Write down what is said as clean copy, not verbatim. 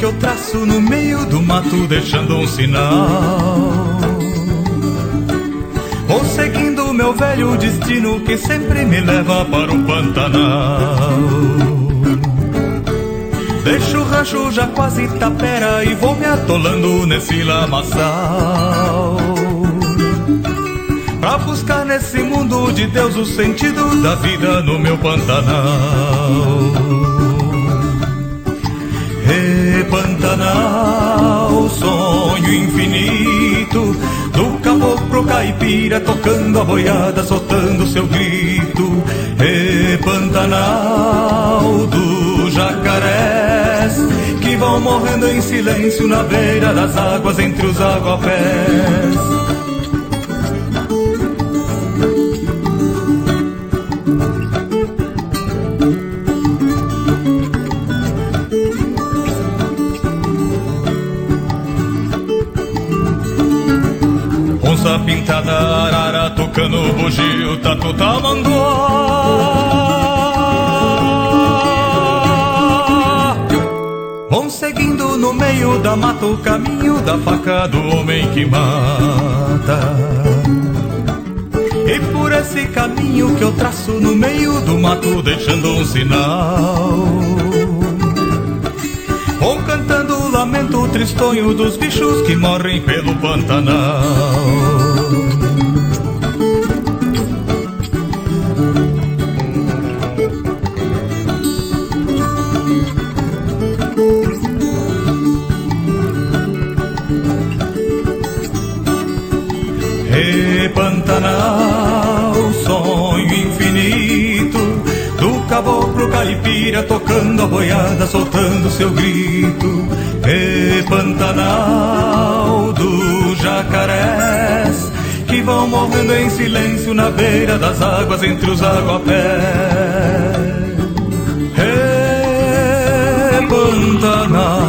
que eu traço no meio do mato, deixando um sinal. Vou seguindo meu velho destino que sempre me leva para o Pantanal. Deixo o rancho já quase tapera e vou me atolando nesse lamaçal, pra buscar nesse mundo de Deus o sentido da vida no meu Pantanal. Pantanal, sonho infinito do caboclo caipira tocando a boiada, soltando seu grito. Pantanal dos jacarés que vão morrendo em silêncio na beira das águas, entre os aguapés. Onça pintada, arara tocando bugio, tatu tamanduá. Vão seguindo no meio da mata o caminho da faca do homem que mata. E por esse caminho que eu traço no meio do mato, deixando um sinal, vou cantando o lamento tristonho dos bichos que morrem pelo Pantanal. Pantanal, sonho infinito do caboclo caipira tocando a boiada, soltando seu grito. Pantanal dos jacarés que vão morrendo em silêncio na beira das águas, entre os aguapés. Pantanal.